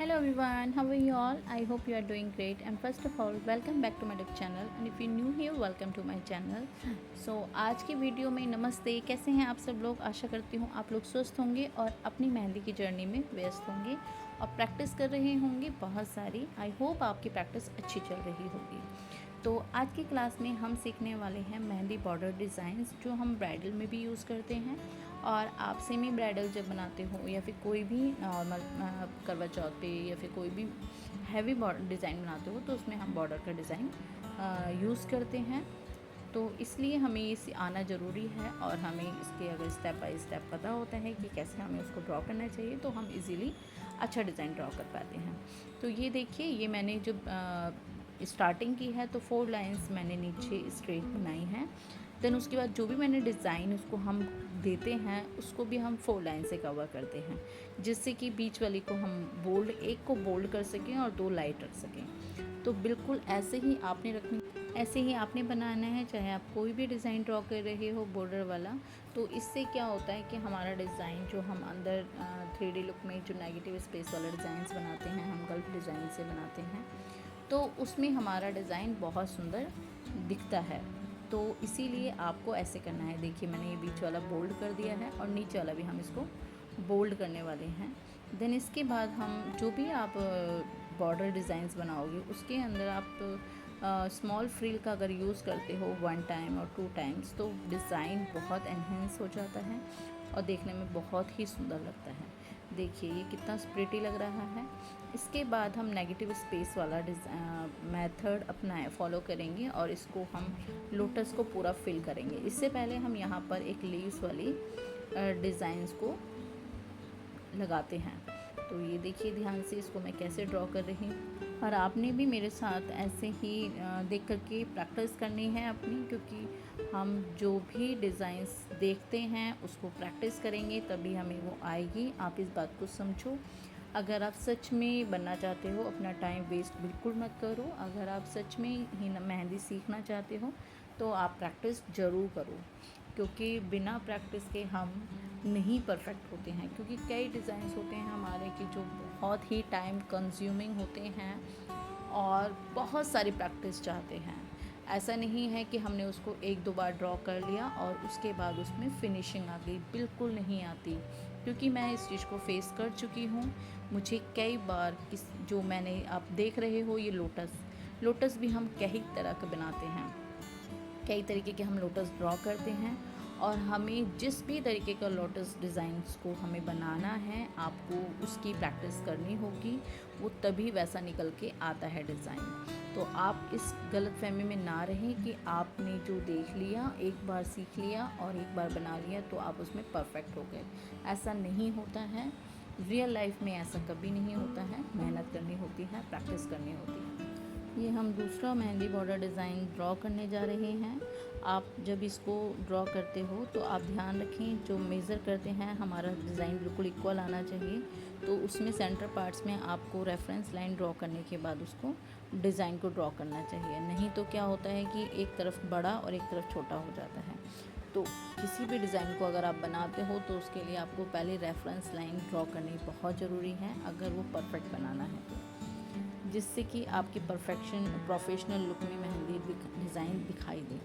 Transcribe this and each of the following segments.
Hello everyone, how are you all? I hope you are doing great, and first of all welcome back to my channel, and if you're new here welcome to my channel. So आज की video में नमस्ते, कैसे हैं आप सब लोग। आशा करती हूँ आप लोग स्वस्थ होंगे और अपनी मेहंदी की जर्नी में व्यस्त होंगे और प्रैक्टिस कर रहे होंगे बहुत सारी। आई होप आपकी प्रैक्टिस अच्छी चल रही होगी। तो आज की क्लास में हम सीखने वाले हैं मेहंदी बॉर्डर डिज़ाइंस, जो हम ब्राइडल में भी यूज़ करते हैं और आप सेमी ब्राइडल जब बनाते हो या फिर कोई भी नॉर्मल करवा चौथ पे या फिर कोई भी हैवी बॉर्डर डिज़ाइन बनाते हो तो उसमें हम बॉर्डर का डिज़ाइन यूज़ करते हैं। तो इसलिए हमें इसे आना ज़रूरी है और हमें इसके अगर स्टेप बाय स्टेप पता होता है कि कैसे हमें उसको ड्रॉ करना चाहिए तो हम इजीली अच्छा डिज़ाइन ड्रॉ कर पाते हैं। तो ये देखिए, ये मैंने जब स्टार्टिंग की है तो 4 लाइंस मैंने नीचे स्ट्रेट बनाई हैं। देन उसके बाद जो भी मैंने डिज़ाइन उसको हम देते हैं उसको भी हम 4 लाइन से कवर करते हैं, जिससे कि बीच वाली को हम बोल्ड, एक को बोल्ड कर सकें और 2 लाइट रख सकें। तो बिल्कुल ऐसे ही आपने बनाना है, चाहे आप कोई भी डिज़ाइन ड्रॉ कर रहे हो बॉर्डर वाला। तो इससे क्या होता है कि हमारा डिज़ाइन जो हम अंदर 3D लुक में जो नेगेटिव स्पेस वाला डिज़ाइंस बनाते हैं, हम गल्फ डिज़ाइन से बनाते हैं, तो उसमें हमारा डिज़ाइन बहुत सुंदर दिखता है। तो इसीलिए आपको ऐसे करना है। देखिए, मैंने ये बीच वाला बोल्ड कर दिया है और नीचे वाला भी हम इसको बोल्ड करने वाले हैं। देन इसके बाद हम जो भी आप बॉर्डर डिज़ाइंस बनाओगे उसके अंदर आप स्मॉल फ्रिल का अगर यूज़ करते हो 1 टाइम और 2 टाइम्स तो डिज़ाइन बहुत एनहेंस हो जाता है और देखने में बहुत ही सुंदर लगता है। देखिए ये कितना प्रिटी लग रहा है। इसके बाद हम नेगेटिव स्पेस वाला मेथड फॉलो करेंगे और इसको हम लोटस को पूरा फिल करेंगे। इससे पहले हम यहाँ पर एक लीव्स वाली डिज़ाइंस को लगाते हैं। तो ये देखिए ध्यान से इसको मैं कैसे ड्रॉ कर रही हूँ, और आपने भी मेरे साथ ऐसे ही देख करके प्रैक्टिस करनी है अपनी, क्योंकि हम जो भी डिज़ाइंस देखते हैं उसको प्रैक्टिस करेंगे तभी हमें वो आएगी। आप इस बात को समझो। अगर आप सच में बनना चाहते हो, अपना टाइम वेस्ट बिल्कुल मत करो। अगर आप सच में ही मेहंदी सीखना चाहते हो तो आप प्रैक्टिस ज़रूर करो, क्योंकि बिना प्रैक्टिस के हम नहीं परफेक्ट होते हैं। क्योंकि कई डिज़ाइंस होते हैं हमारे कि जो बहुत ही टाइम कंज्यूमिंग होते हैं और बहुत सारी प्रैक्टिस चाहते हैं। ऐसा नहीं है कि हमने उसको 1-2 बार ड्रॉ कर लिया और उसके बाद उसमें फिनिशिंग आ गई, बिल्कुल नहीं आती। क्योंकि मैं इस चीज़ को फेस कर चुकी हूँ। मुझे कई बार जो मैंने आप देख रहे हो ये लोटस भी हम कई तरह के बनाते हैं, कई तरीके के हम लोटस ड्रॉ करते हैं और हमें जिस भी तरीके का लोटस डिज़ाइंस को हमें बनाना है आपको उसकी प्रैक्टिस करनी होगी, वो तभी वैसा निकल के आता है डिज़ाइन। तो आप इस गलतफहमी में ना रहें कि आपने जो देख लिया, एक बार सीख लिया और एक बार बना लिया तो आप उसमें परफेक्ट हो गए। ऐसा नहीं होता है। रियल लाइफ में ऐसा कभी नहीं होता है। मेहनत करनी होती है, प्रैक्टिस करनी होती है। ये हम दूसरा मेहंदी बॉर्डर डिज़ाइन ड्रॉ करने जा रहे हैं। आप जब इसको ड्रॉ करते हो तो आप ध्यान रखें, जो मेज़र करते हैं हमारा डिज़ाइन बिल्कुल इक्वल आना चाहिए। तो उसमें सेंटर पार्ट्स में आपको रेफरेंस लाइन ड्रॉ करने के बाद उसको डिज़ाइन को ड्रॉ करना चाहिए। नहीं तो क्या होता है कि एक तरफ बड़ा और एक तरफ छोटा हो जाता है। तो किसी भी डिज़ाइन को अगर आप बनाते हो तो उसके लिए आपको पहले रेफरेंस लाइन ड्रॉ करनी बहुत ज़रूरी है, अगर वो परफेक्ट बनाना है तो, जिससे कि आपकी प्रोफेशनल लुक में मेहंदी डिज़ाइन दिखाई दे।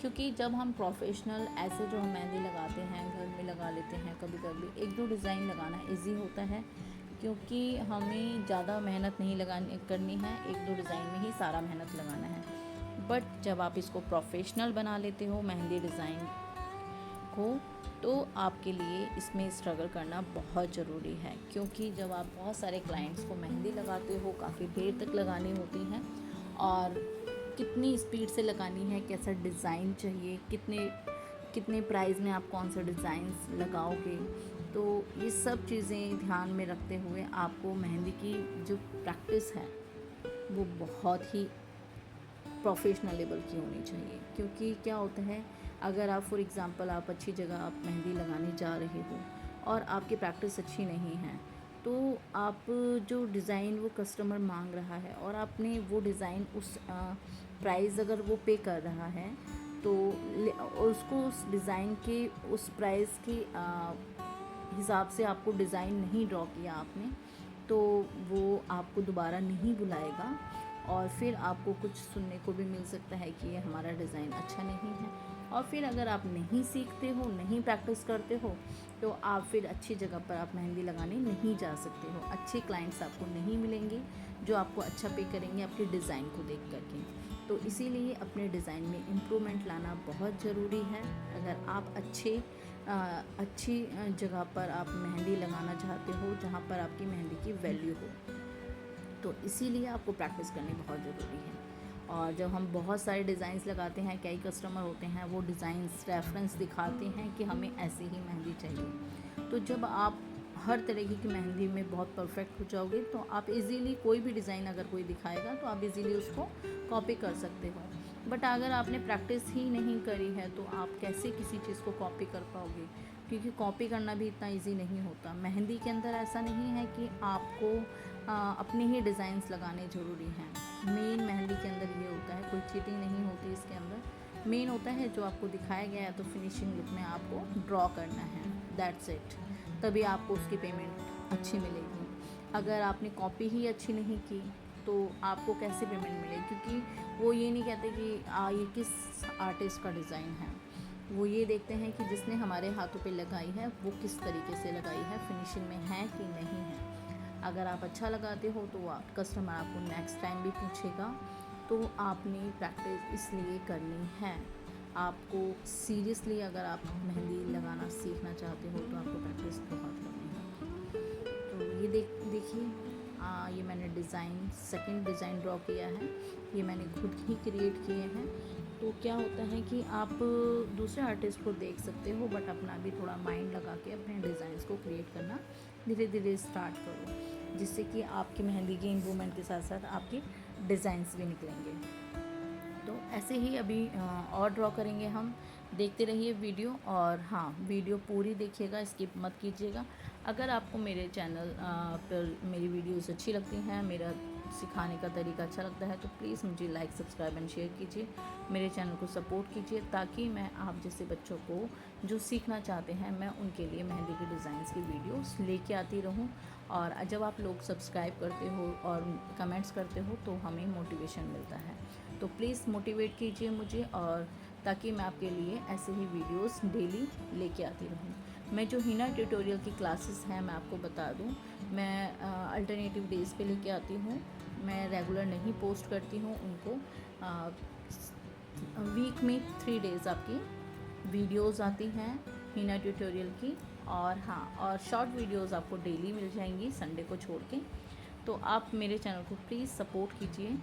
क्योंकि जब हम प्रोफेशनल ऐसे जो हम मेहंदी लगाते हैं, घर में लगा लेते हैं, कभी कभी 1-2 डिज़ाइन लगाना इजी होता है, क्योंकि हमें ज़्यादा मेहनत नहीं करनी है, 1-2 डिज़ाइन में ही सारा मेहनत लगाना है। बट जब आप इसको प्रोफेशनल बना लेते हो मेहंदी डिज़ाइन को, तो आपके लिए इसमें स्ट्रगल करना बहुत ज़रूरी है। क्योंकि जब आप बहुत सारे क्लाइंट्स को मेहंदी लगाते हो, काफ़ी देर तक लगानी होती हैं और कितनी स्पीड से लगानी है, कैसा डिज़ाइन चाहिए, कितने प्राइस में आप कौन सा डिज़ाइंस लगाओगे, तो ये सब चीज़ें ध्यान में रखते हुए आपको मेहंदी की जो प्रैक्टिस है वो बहुत ही प्रोफेशनल लेवल की होनी चाहिए। क्योंकि क्या होता है, अगर आप फॉर एग्ज़ाम्पल आप अच्छी जगह आप मेहंदी लगाने जा रहे हो और आपकी प्रैक्टिस अच्छी नहीं है, तो आप जो डिज़ाइन वो कस्टमर मांग रहा है और आपने वो डिज़ाइन उस प्राइस अगर वो पे कर रहा है तो उसको उस डिज़ाइन के उस प्राइस के हिसाब से आपको डिज़ाइन नहीं ड्रॉ किया आपने, तो वो आपको दोबारा नहीं बुलाएगा और फिर आपको कुछ सुनने को भी मिल सकता है कि ये हमारा डिज़ाइन अच्छा नहीं है। और फिर अगर आप नहीं सीखते हो, नहीं प्रैक्टिस करते हो, तो आप फिर अच्छी जगह पर आप मेहंदी लगाने नहीं जा सकते हो। अच्छे क्लाइंट्स आपको नहीं मिलेंगे जो आपको अच्छा पे करेंगे आपके डिज़ाइन को देख करके। तो इसीलिए अपने डिज़ाइन में इम्प्रूवमेंट लाना बहुत ज़रूरी है। अगर आप अच्छी जगह पर आप मेहंदी लगाना चाहते हो जहाँ पर आपकी मेहंदी की वैल्यू हो, तो इसीलिए आपको प्रैक्टिस करनी बहुत ज़रूरी है। और जब हम बहुत सारे डिज़ाइंस लगाते हैं, कई कस्टमर होते हैं वो डिज़ाइंस रेफरेंस दिखाते हैं कि हमें ऐसी ही मेहंदी चाहिए। तो जब आप हर तरीके की मेहंदी में बहुत परफेक्ट हो जाओगे तो आप इजीली कोई भी डिज़ाइन अगर कोई दिखाएगा तो आप इजीली उसको कॉपी कर सकते हो। बट अगर आपने प्रैक्टिस ही नहीं करी है तो आप कैसे किसी चीज़ को कॉपी कर पाओगे, क्योंकि कॉपी करना भी इतना इजी नहीं होता। मेहंदी के अंदर ऐसा नहीं है कि आपको अपने ही डिज़ाइंस लगाने ज़रूरी हैं। मेन मेहंदी के अंदर ये होता है, कोई चीटिंग नहीं होती इसके अंदर। मेन होता है जो आपको दिखाया गया है तो फिनिशिंग लुक में आपको ड्रॉ करना है, दैट्स इट। तभी आपको उसकी पेमेंट अच्छी मिलेगी। अगर आपने कॉपी ही अच्छी नहीं की तो आपको कैसे पेमेंट मिलेगी, क्योंकि वो ये नहीं कहते कि ये किस आर्टिस्ट का डिज़ाइन है। वो ये देखते हैं कि जिसने हमारे हाथों पे लगाई है वो किस तरीके से लगाई है, फिनिशिंग में है कि नहीं है। अगर आप अच्छा लगाते हो तो कस्टमर आपको नेक्स्ट टाइम भी पूछेगा। तो आपने प्रैक्टिस इसलिए करनी है। आपको सीरियसली अगर आप मेहंदी लगाना सीखना चाहते हो तो आपको प्रैक्टिस बहुत करनी है। तो ये देखिए, ये मैंने सेकंड डिज़ाइन ड्रॉ किया है। ये मैंने खुद ही क्रिएट किए हैं। तो क्या होता है कि आप दूसरे आर्टिस्ट को देख सकते हो, बट अपना भी थोड़ा माइंड लगा के अपने डिज़ाइंस को क्रिएट करना धीरे धीरे स्टार्ट करो, जिससे कि आपकी मेहंदी की इम्प्रूवमेंट के साथ साथ आपके डिज़ाइंस भी निकलेंगे। तो ऐसे ही अभी और ड्रॉ करेंगे हम। देखते रहिए वीडियो, और हाँ, वीडियो पूरी देखिएगा, स्किप मत कीजिएगा। अगर आपको मेरे चैनल पर मेरी वीडियोस अच्छी लगती हैं, मेरा सिखाने का तरीका अच्छा लगता है, तो प्लीज़ मुझे लाइक, सब्सक्राइब एंड शेयर कीजिए। मेरे चैनल को सपोर्ट कीजिए ताकि मैं आप जैसे बच्चों को जो सीखना चाहते हैं मैं उनके लिए मेहंदी के डिज़ाइंस की वीडियोस लेके आती रहूं। और जब आप लोग सब्सक्राइब करते हो और कमेंट्स करते हो तो हमें मोटिवेशन मिलता है। तो प्लीज़ मोटिवेट कीजिए मुझे, और ताकि मैं आपके लिए ऐसे ही वीडियोस डेली लेके आती रहूँ। मैं जो हिना ट्यूटोरियल की क्लासेस हैं मैं आपको बता दूँ, मैं अल्टरनेटिव डेज़ पे लेके आती हूँ। मैं रेगुलर नहीं पोस्ट करती हूँ उनको। वीक में 3 डेज़ आपकी वीडियोस आती हैं हिना ट्यूटोरियल की। और हाँ, और शॉर्ट वीडियोस आपको डेली मिल जाएंगी संडे को छोड़ के। तो आप मेरे चैनल को प्लीज़ सपोर्ट कीजिए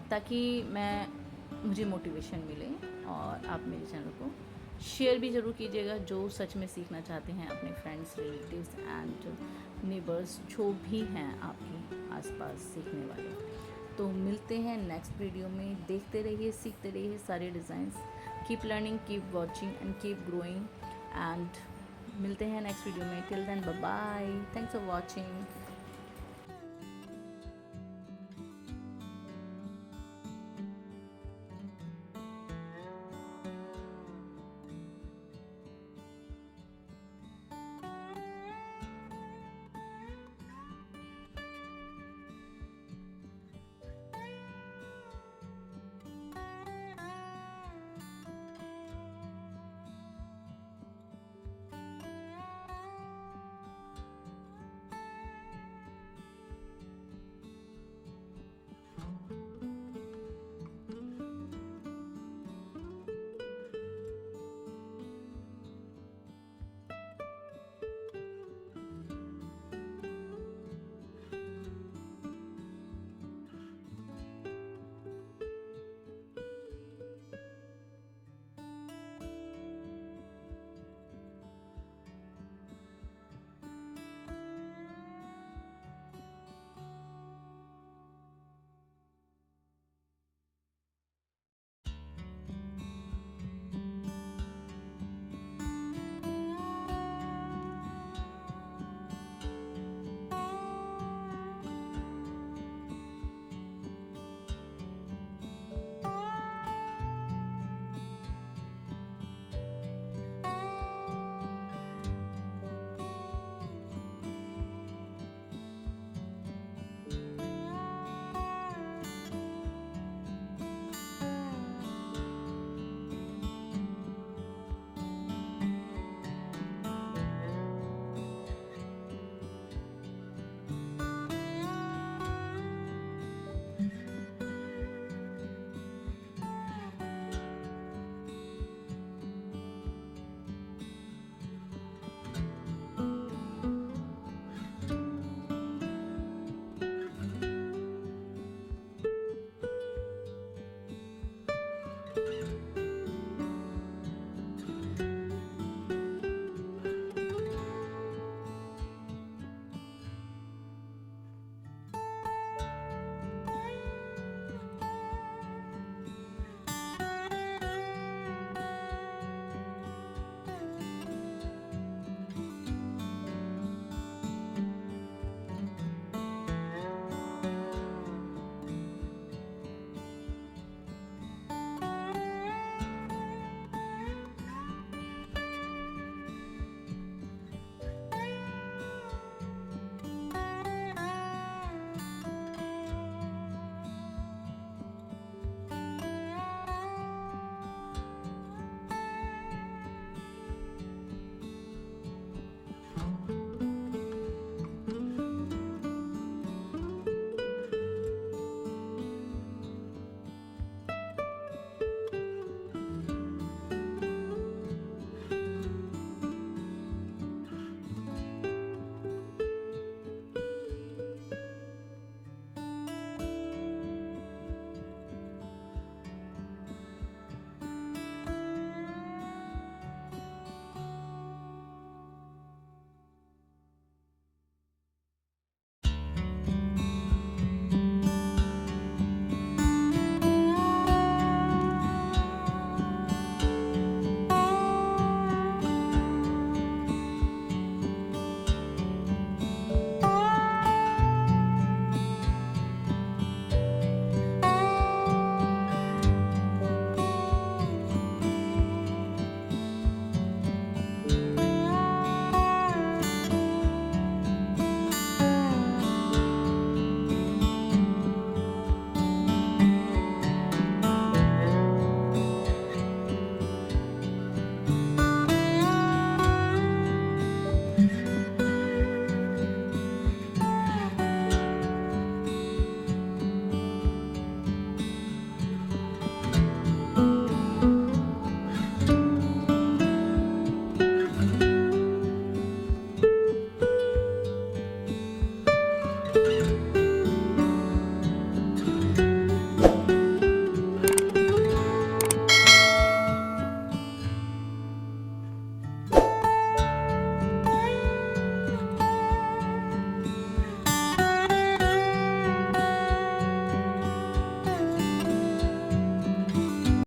ताकि मुझे मोटिवेशन मिले। और आप मेरे चैनल को शेयर भी ज़रूर कीजिएगा जो सच में सीखना चाहते हैं, अपने फ्रेंड्स, रिलेटिव्स एंड नेबर्स जो भी हैं आपके आसपास सीखने वाले। तो मिलते हैं नेक्स्ट वीडियो में। देखते रहिए, सीखते रहिए सारे designs. Keep learning, keep watching and keep growing. And मिलते हैं नेक्स्ट वीडियो में। Till then bye bye, thanks for watching.